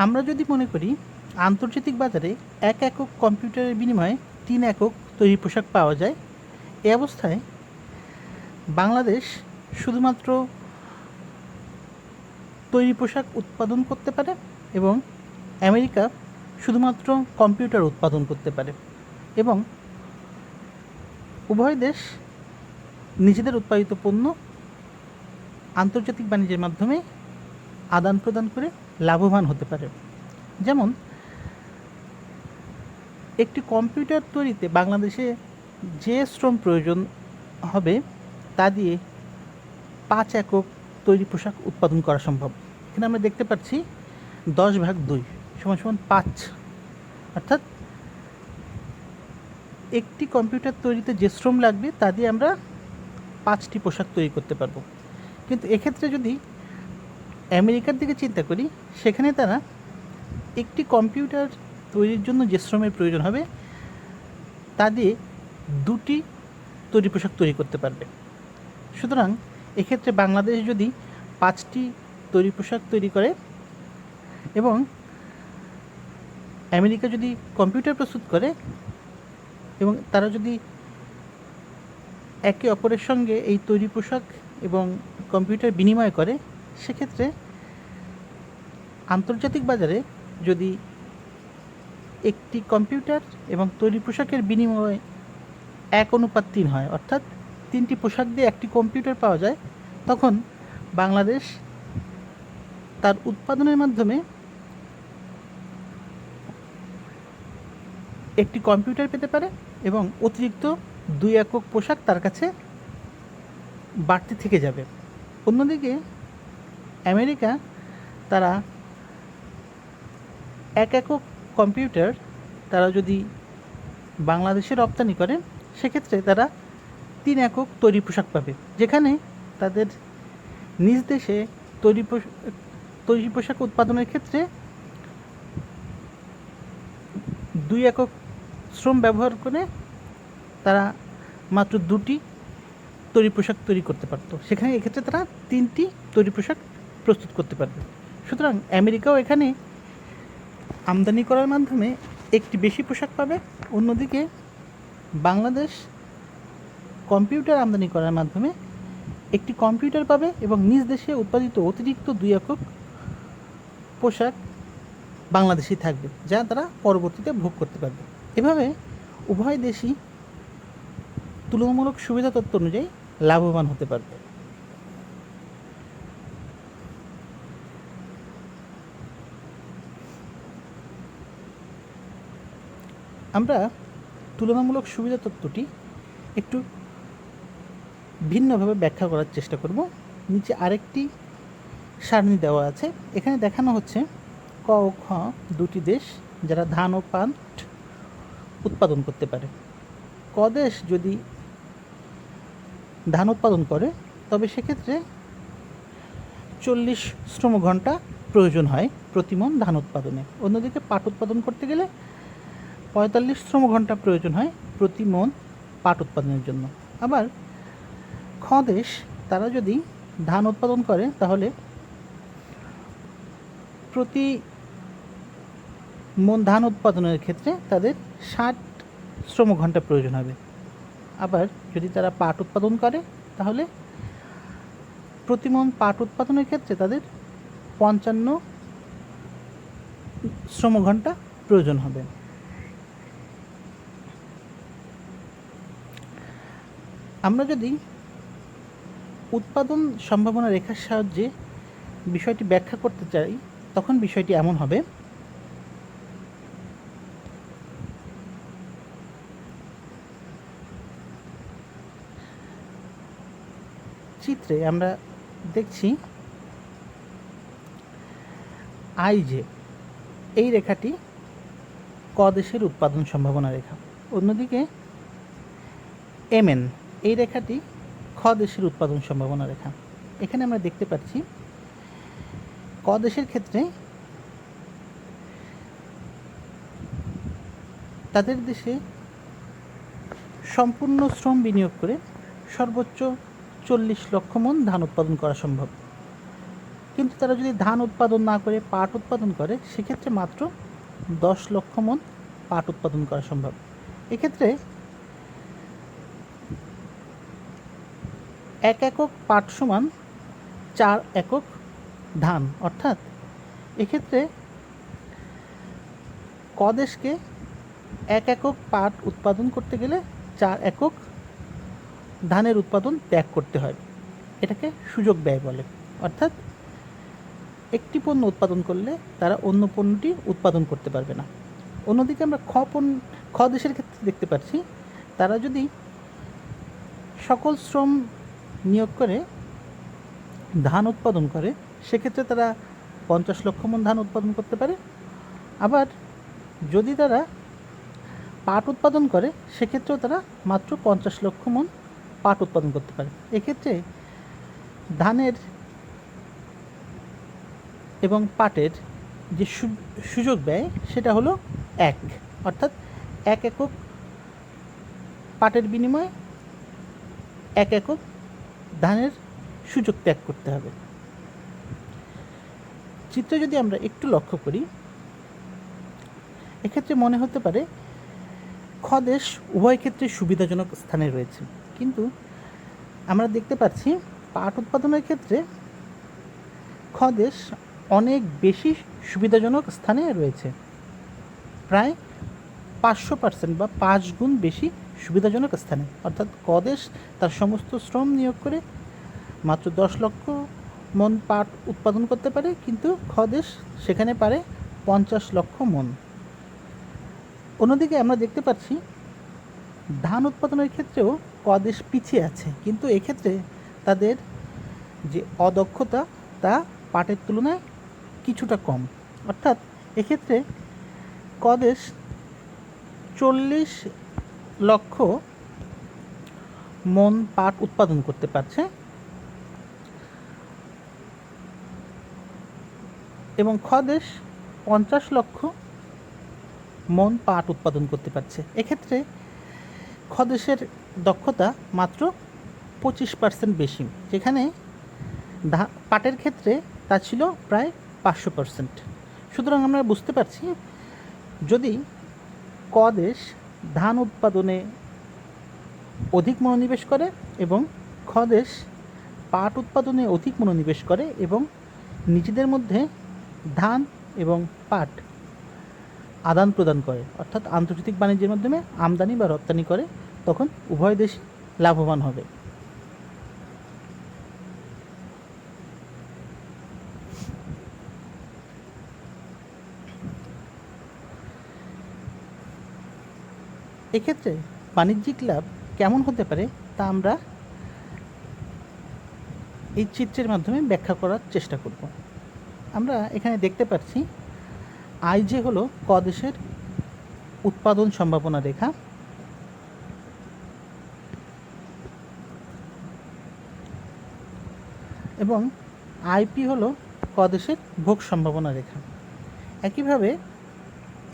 আমরা যদি মনে করি আন্তর্জাতিক বাজারে 1 একক কম্পিউটারের বিনিময়ে 3 একক তৈরি পোশাক পাওয়া যায়, এ অবস্থায় বাংলাদেশ শুধুমাত্র তৈরি পোশাক উৎপাদন করতে পারে এবং আমেরিকা শুধুমাত্র কম্পিউটার উৎপাদন করতে পারে, এবং উভয় দেশ নিজেদের উৎপাদিত পণ্য আন্তর্জাতিক বাণিজ্যের মাধ্যমে আদান প্রদান করে লাভবান হতে পারে। যেমন একটি কম্পিউটার তৈরিতে বাংলাদেশে যে শ্রম প্রয়োজন হবে তা দিয়ে 5 একক তৈরি পোশাক উৎপাদন করা সম্ভব। এখানে আমরা দেখতে পাচ্ছি 10/2 = 5, অর্থাৎ একটি কম্পিউটার তৈরিতে যে শ্রম লাগবে তা দিয়ে আমরা 5টি পোশাক তৈরি করতে পারবো। কিন্তু এক্ষেত্রে যদি আমেরিকার দিকে চিন্তা করি, সেখানে তারা একটি কম্পিউটার তৈরির জন্য যে শ্রমের প্রয়োজন হবে তা দিয়ে 2টি তৈরি পোশাক তৈরি করতে পারবে। সুতরাং এক্ষেত্রে বাংলাদেশ যদি 5টি তৈরি পোশাক তৈরি করে এবং আমেরিকা যদি কম্পিউটার প্রস্তুত করে এবং তারা যদি একে অপরের সঙ্গে এই তৈরি পোশাক এবং কম্পিউটার বিনিময় করে, সেক্ষেত্রে আন্তর্জাতিক বাজারে যদি একটি কম্পিউটার এবং তৈরি পোশাকের বিনিময় 1:3 হয়, অর্থাৎ 3টি পোশাক দিয়ে একটি কম্পিউটার পাওয়া যায়, তখন বাংলাদেশ তার উৎপাদনের মাধ্যমে একটি কম্পিউটার পেতে পারে এবং অতিরিক্ত 2 একক পোশাক তার কাছে বাড়তি থেকে যাবে। অন্যদিকে আমেরিকা তারা 1 একক কম্পিউটার তারা যদি বাংলাদেশে রপ্তানি করে, সেক্ষেত্রে তারা 3 একক তৈরি পোশাক পাবে, যেখানে তাদের নিজ দেশে তৈরি পোশাক উৎপাদনের ক্ষেত্রে 2 একক শ্রম ব্যবহার করে তারা মাত্র 2টি তৈরি পোশাক তৈরি করতে পারত, সেখানে এক্ষেত্রে তারা 3টি তৈরি পোশাক প্রস্তুত করতে পারবে। সুতরাং আমেরিকাও এখানে আমদানি করার মাধ্যমে একটি বেশি পোশাক পাবে। অন্যদিকে বাংলাদেশ কম্পিউটার আমদানি করার মাধ্যমে একটি কম্পিউটার পাবে এবং নিজ দেশে উৎপাদিত অতিরিক্ত 2 একক পোশাক বাংলাদেশেই থাকবে, যা তারা পরবর্তীতে ভোগ করতে পারবে। এভাবে উভয় দেশই তুলনামূলক সুবিধা তত্ত্ব অনুযায়ী লাভবান হতে পারবে। আমরা তুলনামূলক সুবিধা তত্ত্বটি একটু ভিন্নভাবে ব্যাখ্যা করার চেষ্টা করব। নিচে আরেকটি সারণী দেওয়া আছে। এখানে দেখানো হচ্ছে ক ও খ দুটি দেশ যারা ধান ও পাট উৎপাদন করতে পারে। ক দেশ যদি ধান উৎপাদন করে তবে সেক্ষেত্রে 40 শ্রম ঘন্টা প্রয়োজন হয় প্রতি মণ ধান উৎপাদনে। অন্যদিকে পাট উৎপাদন করতে গেলে 45 শ্রম ঘন্টা প্রয়োজন হয় প্রতি মণ পাট উৎপাদনের জন্য। আবার খ দেশ তারা যদি ধান উৎপাদন করে তাহলে প্রতি মণ ধান উৎপাদনের ক্ষেত্রে তাদের 60 শ্রম ঘন্টা প্রয়োজন হবে। আবার যদি তারা পাট উৎপাদন করে তাহলে প্রতি মণ পাট উৎপাদনের ক্ষেত্রে তাদের 55 শ্রম ঘন্টা প্রয়োজন হবে। আমরা যদি উৎপাদন সম্ভাবনা রেখার সাহায্যে বিষয়টি ব্যাখ্যা করতে চাই তখন বিষয়টি এমন হবে। চিত্রে আমরা দেখছি আইজে এই রেখাটি ক দেশের উৎপাদন সম্ভাবনা রেখা, অন্যদিকে এমএন এই রেখাটি খ দেশের উৎপাদন সম্ভাবনা রেখা। এখানে আমরা দেখতে পাচ্ছি ক দেশের ক্ষেত্রে তাদের দেশে সম্পূর্ণ শ্রম বিনিয়োগ করে সর্বোচ্চ 40 লক্ষ মণ ধান উৎপাদন করা সম্ভব, কিন্তু তারা যদি ধান উৎপাদন না করে পাট উৎপাদন করে সেক্ষেত্রে মাত্র 10 লক্ষ মণ পাট উৎপাদন করা সম্ভব। এক্ষেত্রে 1 একক পাট সমান 4 একক ধান, অর্থাৎ এক্ষেত্রে ক দেশকে 1 একক পাট উৎপাদন করতে গেলে 4 একক ধানের উৎপাদন ত্যাগ করতে হয়। এটাকে সুযোগ ব্যয় বলে। অর্থাৎ একটি পণ্য উৎপাদন করলে তারা অন্য পণ্যটি উৎপাদন করতে পারবে না। অন্যদিকে আমরা খ দেশের ক্ষেত্রে দেখতে পাচ্ছি তারা যদি সকল শ্রম নিয়োগ করে ধান উৎপাদন করে সেক্ষেত্রে তারা 50 লক্ষ মণ ধান উৎপাদন করতে পারে। আবার যদি তারা পাট উৎপাদন করে সেক্ষেত্রেও তারা মাত্র 50 লক্ষ মণ পাট উৎপাদন করতে পারে। এক্ষেত্রে ধানের এবং পাটের যে সুযোগ ব্যয় সেটা হলো 1, অর্থাৎ 1 একক পাটের বিনিময়ে 1 একক ধানের সুযোগ ত্যাগ করতে হবে। চিত্রে যদি আমরা একটু লক্ষ্য করি এক্ষেত্রে মনে হতে পারে খ দেশ উভয় ক্ষেত্রে সুবিধাজনক স্থানে রয়েছে, কিন্তু আমরা দেখতে পাচ্ছি পাট উৎপাদনের ক্ষেত্রে খ দেশ অনেক বেশি সুবিধাজনক স্থানে রয়েছে, প্রায় 500% বা 5 গুণ বেশি সুবিধাজনক স্থানে। অর্থাৎ ক দেশ তার সমস্ত শ্রম নিয়োগ করে মাত্র 10 লক্ষ মণ পাট উৎপাদন করতে পারে, কিন্তু খ দেশ সেখানে পারে 50 লক্ষ মণ। অন্যদিকে আমরা দেখতে পাচ্ছি ধান উৎপাদনের ক্ষেত্রেও ক দেশ পিছিয়ে আছে, কিন্তু এক্ষেত্রে তাদের যে অদক্ষতা তা পাটের তুলনায় কিছুটা কম। অর্থাৎ এক্ষেত্রে ক দেশ 40 লক্ষ মন পাট উৎপাদন করতে পারছে এবং খ দেশ 50 লক্ষ মন পাট উৎপাদন করতে পারছে। এক্ষেত্রে খ দেশের দক্ষতা মাত্র 25% বেশি, যেখানে পাটের ক্ষেত্রে তা ছিল প্রায় 500%। সুতরাং আমরা বুঝতে পারছি যদি ক দেশ ধান উৎপাদনে অধিক মনোনিবেশ করে এবং খ দেশ পাট উৎপাদনে অধিক মনোনিবেশ করে এবং নিজেদের মধ্যে ধান এবং পাট আদান প্রদান করে, অর্থাৎ আন্তর্জাতিক বাণিজ্যের মাধ্যমে আমদানি বা রপ্তানি করে, তখন উভয় দেশই লাভবান হবে। এক্ষেত্রে বাণিজ্যিক লাভ কেমন হতে পারে তা আমরা এই চিত্রের মাধ্যমে ব্যাখ্যা করার চেষ্টা করব। আমরা এখানে দেখতে পাচ্ছি আইজে হলো ক দেশের উৎপাদন সম্ভাবনা রেখা এবং আইপি হলো ক দেশের ভোগ সম্ভাবনা রেখা। একইভাবে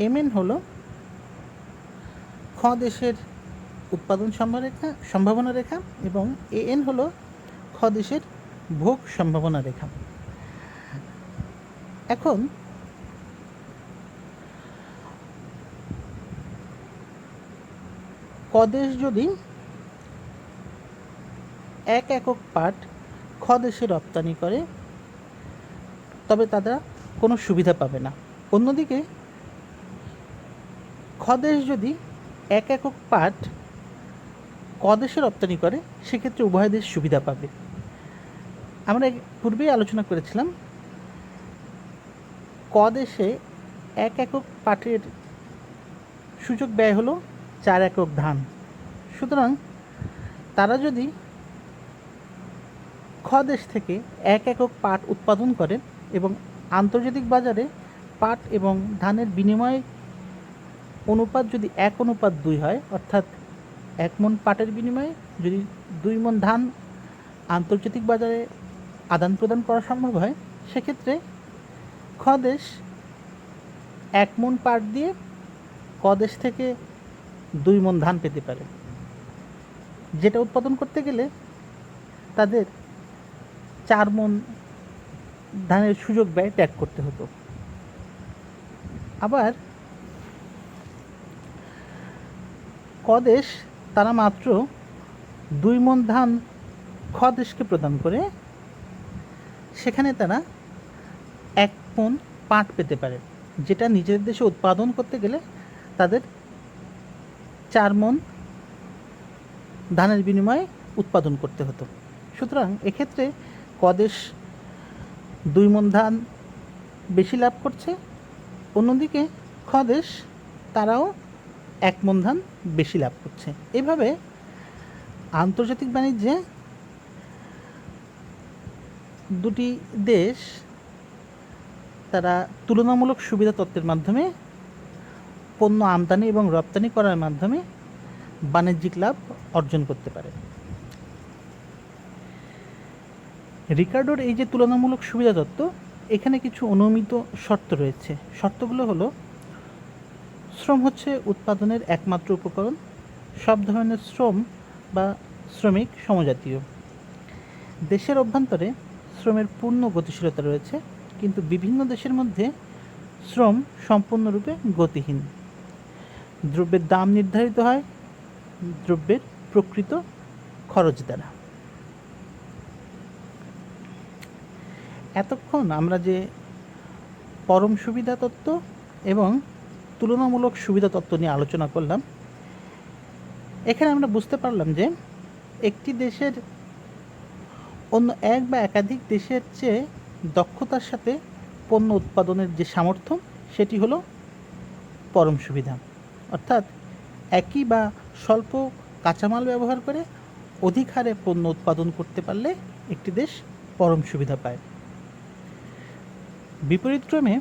এমএন হলো খ দেশের উৎপাদন সম্ভাবনা রেখা এবং এএন হলো খ দেশের ভোগ সম্ভাবনা রেখা। এখন ক দেশ যদি 1 একক পাট খ দেশে রপ্তানি করে তবে তারা কোনো সুবিধা পাবে না। অন্যদিকে খ দেশ যদি 1 একক পাট ক দেশে রপ্তানি করে সেক্ষেত্রে উভয় দেশ সুবিধা পাবে। আমরা পূর্বেই আলোচনা করেছিলাম ক দেশে 1 একক পাটের সূচক ব্যয় হলো 4 একক ধান। সুতরাং তারা যদি খ দেশ থেকে 1 একক পাট উৎপাদন করে এবং আন্তর্জাতিক বাজারে পাট এবং ধানের বিনিময় অনুপাত যদি 1:2 হয়, অর্থাৎ 1 মণ পাটের বিনিময়ে যদি 2 মণ ধান আন্তর্জাতিক বাজারে আদান প্রদান করা সম্ভব হয়, সেক্ষেত্রে খ দেশ 1 মণ পাট দিয়ে ক দেশ থেকে 2 মণ ধান পেতে পারে, যেটা উৎপাদন করতে গেলে তাদের 4 মণ ধানের সুযোগ ব্যয় ত্যাগ করতে হতো। আবার ক দেশ তারা মাত্র 2 মণ ধান খ দেশকে প্রদান করে, সেখানে তারা 1 মণ পাট পেতে পারে, যেটা নিজের দেশে উৎপাদন করতে গেলে তাদের 4 মণ ধানের বিনিময়ে উৎপাদন করতে হতো। সুতরাং এক্ষেত্রে ক দেশ 2 মণ ধান বেশি লাভ করছে, অন্যদিকে খ দেশ তারাও 1 মণ ধান বেশি লাভ করছে। এভাবে আন্তর্জাতিক বাণিজ্যে দুটি দেশ তারা তুলনামূলক সুবিধা তত্ত্বের মাধ্যমে পণ্য আমদানি এবং রপ্তানি করার মাধ্যমে বাণিজ্যিক লাভ অর্জন করতে পারে। রিকার্ডোর এই যে তুলনামূলক সুবিধা তত্ত্ব, এখানে কিছু অনুমিত শর্ত রয়েছে। শর্তগুলো হলো: শ্রম হচ্ছে উৎপাদনের একমাত্র উপকরণ, সব ধরনের শ্রম বা শ্রমিক সমজাতীয়, দেশের অভ্যন্তরে শ্রমের পূর্ণ গতিশীলতা রয়েছে, কিন্তু বিভিন্ন দেশের মধ্যে শ্রম সম্পূর্ণরূপে গতিহীন, দ্রব্যের দাম নির্ধারিত হয় দ্রব্যের প্রকৃত খরচ দ্বারা। এতক্ষণ আমরা যে পরম সুবিধা তত্ত্ব এবং তুলনামূলক সুবিধা তত্ত্ব নিয়ে আলোচনা করলাম, এখানে আমরা বুঝতে পারলাম যে একটি দেশের অন্য এক বা একাধিক দেশের চেয়ে দক্ষতার সাথে পণ্য উৎপাদনের যে সামর্থ্য, সেটি হলো পরম সুবিধা। অর্থাৎ একই বা স্বল্প কাঁচামাল ব্যবহার করে অধিক হারে পণ্য উৎপাদন করতে পারলে একটি দেশ পরম সুবিধা পায়। বিপরীতক্রমে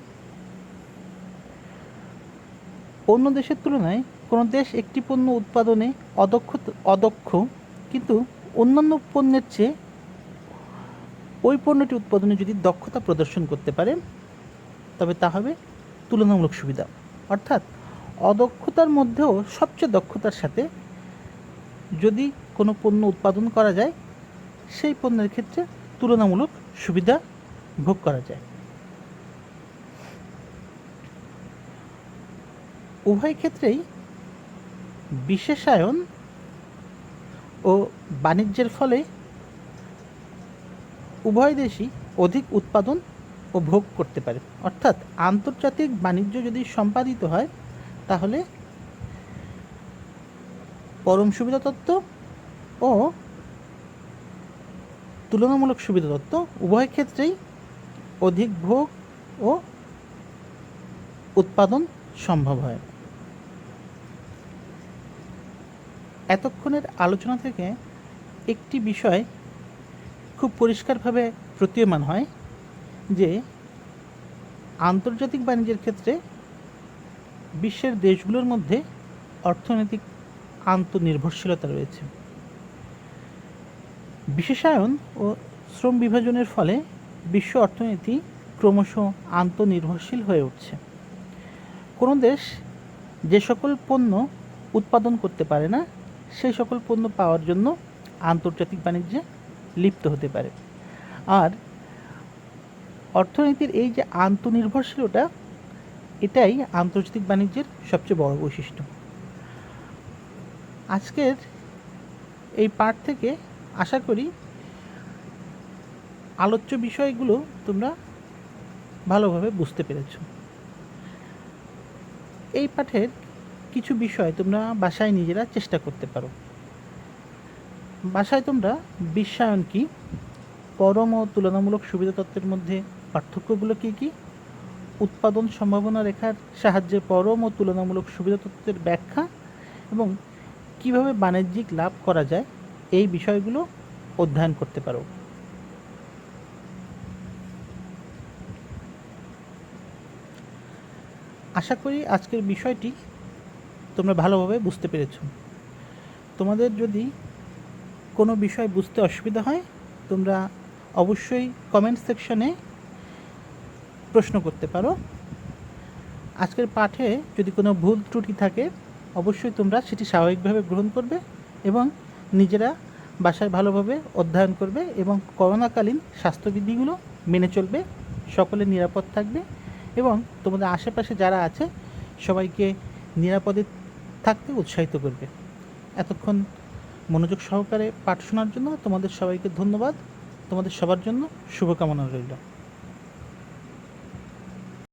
অন্য দেশের তুলনায় কোনো দেশ একটি পণ্য উৎপাদনে অদক্ষ কিন্তু অন্যান্য পণ্যের চেয়ে ওই পণ্যটি উৎপাদনে যদি দক্ষতা প্রদর্শন করতে পারে তবে তা হবে তুলনামূলক সুবিধা। অর্থাৎ অদক্ষতার মধ্যেও সবচেয়ে দক্ষতার সাথে যদি কোনো পণ্য উৎপাদন করা যায় সেই পণ্যের ক্ষেত্রে তুলনামূলক সুবিধা ভোগ করা যায়। উভয় ক্ষেত্রেই বিশেষায়ন ও বাণিজ্যের ফলে উভয় দেশই অধিক উৎপাদন ও ভোগ করতে পারে। অর্থাৎ আন্তর্জাতিক বাণিজ্য যদি সম্পাদিত হয় তাহলে পরম সুবিধা তত্ত্ব ও তুলনামূলক সুবিধা তত্ত্ব উভয় ক্ষেত্রেই অধিক ভোগ ও উৎপাদন সম্ভব হয়। এতক্ষণের আলোচনা থেকে একটি বিষয় খুব পরিষ্কারভাবে প্রতীয়মান হয় যে আন্তর্জাতিক বাণিজ্যের ক্ষেত্রে বিশ্বের দেশগুলোর মধ্যে অর্থনৈতিক আন্তনির্ভরশীলতা রয়েছে। বিশেষায়ন ও শ্রম বিভাজনের ফলে বিশ্ব অর্থনীতি ক্রমশ আন্তনির্ভরশীল হয়ে উঠছে। কোনো দেশ যে সকল পণ্য উৎপাদন করতে পারে না সেই সকল পণ্য পাওয়ার জন্য আন্তর্জাতিক বাণিজ্যে লিপ্ত হতে পারে। আর অর্থনীতির এই যে আন্তনির্ভরশীলতা এটাই আন্তর্জাতিক বাণিজ্যের সবচেয়ে বড় বৈশিষ্ট্য। আজকের এই পাঠ থেকে আশা করি আলোচ্য বিষয়গুলো তোমরা ভালোভাবে বুঝতে পেরেছ। এই পাঠের কিছু বিষয় তোমরা বাসায় নিজেরা চেষ্টা করতে পারো। বাসায় তোমরা বিশ্বায়ন কী, পরম ও তুলনামূলক সুবিধা তত্ত্বের মধ্যে পার্থক্যগুলো কী কী, উৎপাদন সম্ভাবনা রেখার সাহায্যে পরম ও তুলনামূলক সুবিধা তত্ত্বের ব্যাখ্যা এবং কীভাবে বাণিজ্যিক লাভ করা যায় এই বিষয়গুলো অধ্যয়ন করতে পারো। আশা করি আজকের বিষয়টি তোমরা ভালোভাবে বুঝতে পেরেছ। তোমাদের যদি কোনো বিষয় বুঝতে অসুবিধা হয় তোমরা অবশ্যই কমেন্ট সেকশনে প্রশ্ন করতে পারো। আজকের পাঠে যদি কোনো ভুল ত্রুটি থাকে অবশ্যই তোমরা সেটি স্বাভাবিকভাবে গ্রহণ করবে এবং নিজেরা বাসায় ভালোভাবে অধ্যয়ন করবে এবং করোনাকালীন স্বাস্থ্যবিধিগুলো মেনে চলবে। সকলে নিরাপদ থাকবে এবং তোমাদের আশেপাশে যারা আছে সবাইকে নিরাপদে থাকতে উৎসাহিত করবে। এতক্ষণ মনোযোগ সহকারে পাঠ শোনার জন্য তোমাদের সবাইকে ধন্যবাদ। তোমাদের সবার জন্য শুভকামনা রইল।